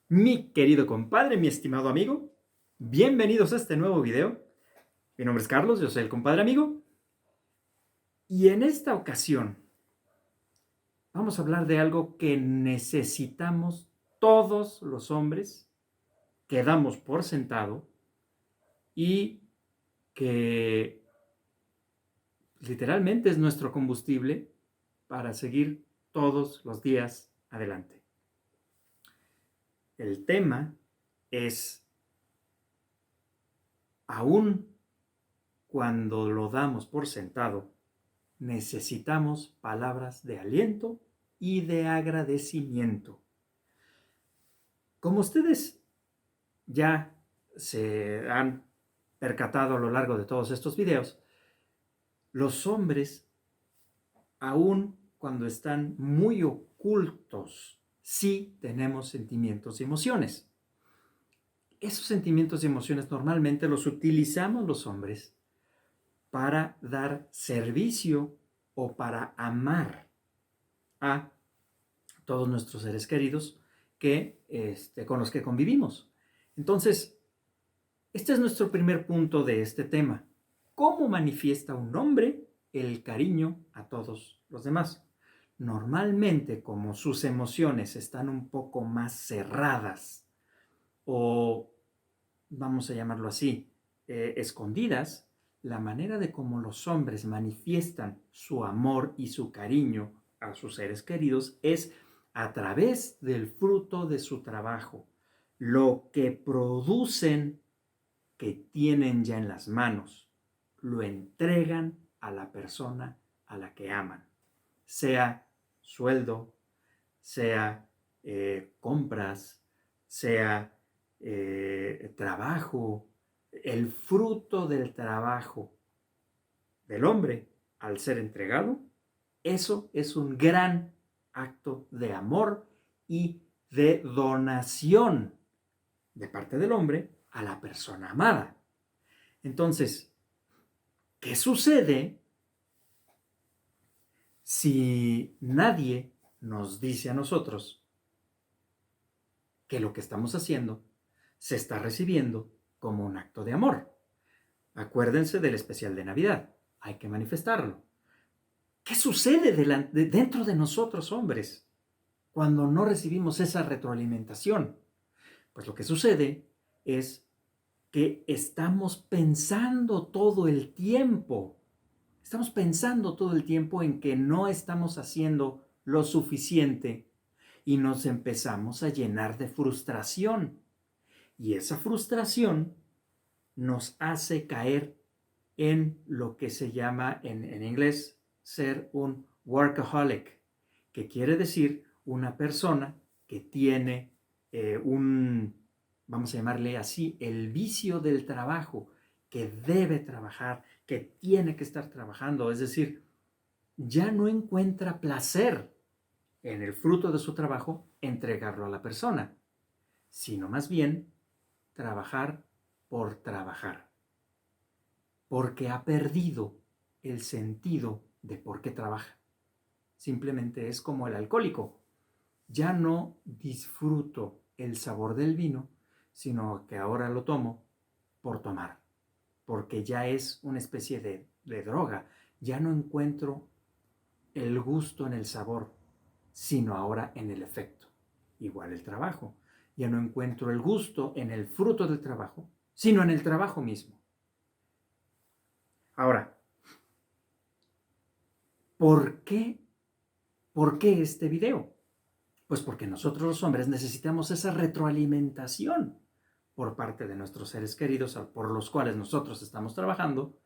Mi querido compadre, mi estimado amigo, bienvenidos a este nuevo video. Mi nombre es Carlos, yo soy el compadre amigo. Y en esta ocasión vamos a hablar de algo que necesitamos todos los hombres, que damos por sentado y que literalmente es nuestro combustible para seguir todos los días adelante. El tema es, aún cuando lo damos por sentado, necesitamos palabras de aliento y de agradecimiento. Como ustedes ya se han percatado a lo largo de todos estos videos, los hombres, aun cuando están muy ocultos, sí tenemos sentimientos y emociones. Esos sentimientos y emociones normalmente los utilizamos los hombres para dar servicio o para amar a todos nuestros seres queridos con los que convivimos. Entonces, este es nuestro primer punto de este tema. ¿Cómo manifiesta un hombre el cariño a todos los demás? Normalmente, como sus emociones están un poco más cerradas o, vamos a llamarlo así, escondidas, la manera de cómo los hombres manifiestan su amor y su cariño a sus seres queridos es a través del fruto de su trabajo, lo que producen, que tienen ya en las manos, lo entregan a la persona a la que aman, sea sueldo, sea compras, sea trabajo. El fruto del trabajo del hombre al ser entregado, eso es un gran acto de amor y de donación de parte del hombre a la persona amada. Entonces, ¿qué sucede si nadie nos dice a nosotros que lo que estamos haciendo se está recibiendo como un acto de amor? Acuérdense del especial de Navidad, hay que manifestarlo. ¿Qué sucede dentro de nosotros, hombres, cuando no recibimos esa retroalimentación? Pues lo que sucede es que estamos pensando todo el tiempo en que no estamos haciendo lo suficiente y nos empezamos a llenar de frustración. Y esa frustración nos hace caer en lo que se llama en inglés ser un workaholic, que quiere decir una persona que tiene vamos a llamarle así, el vicio del trabajo, que debe trabajar, que tiene que estar trabajando, es decir, ya no encuentra placer en el fruto de su trabajo entregarlo a la persona, sino más bien trabajar por trabajar, porque ha perdido el sentido de por qué trabaja. Simplemente es como el alcohólico. Ya no disfruto el sabor del vino, sino que ahora lo tomo por tomar, porque ya es una especie de droga. Ya no encuentro el gusto en el sabor, sino ahora en el efecto. Igual el trabajo. Ya no encuentro el gusto en el fruto del trabajo, sino en el trabajo mismo. Ahora, ¿por qué? ¿Por qué este video? Pues porque nosotros los hombres necesitamos esa retroalimentación por parte de nuestros seres queridos por los cuales nosotros estamos trabajando,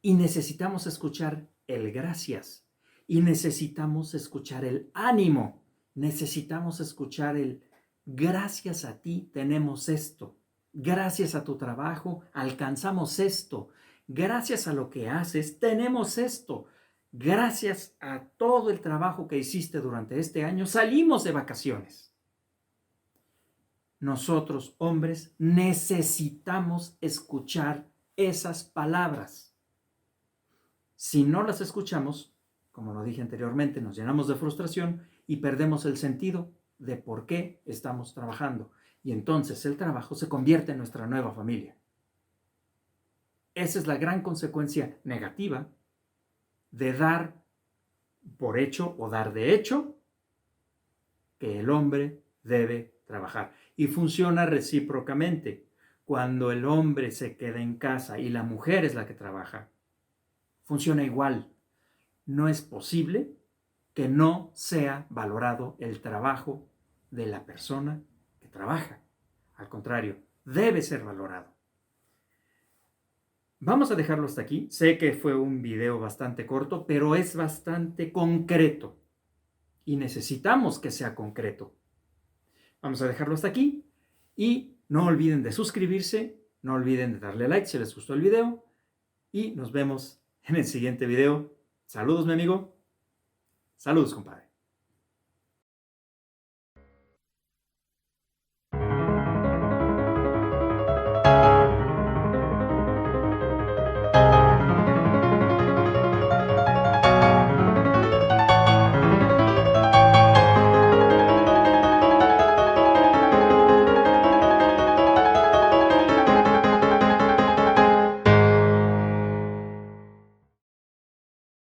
y necesitamos escuchar el gracias, y necesitamos escuchar el ánimo, necesitamos escuchar el gracias a ti tenemos esto, gracias a tu trabajo alcanzamos esto, gracias a lo que haces tenemos esto, gracias a todo el trabajo que hiciste durante este año salimos de vacaciones. Nosotros, hombres, necesitamos escuchar esas palabras. Si no las escuchamos, como lo dije anteriormente, nos llenamos de frustración y perdemos el sentido de por qué estamos trabajando. Y entonces el trabajo se convierte en nuestra nueva familia. Esa es la gran consecuencia negativa de dar por hecho o dar de hecho que el hombre debe trabajar. Y funciona recíprocamente. Cuando el hombre se queda en casa y la mujer es la que trabaja, funciona igual. No es posible que no sea valorado el trabajo de la persona que trabaja. Al contrario, debe ser valorado. Vamos a dejarlo hasta aquí. Sé que fue un video bastante corto, pero es bastante concreto y necesitamos que sea concreto. Vamos a dejarlo hasta aquí y no olviden de suscribirse, no olviden de darle like si les gustó el video y nos vemos en el siguiente video. Saludos, mi amigo. Saludos, compadre.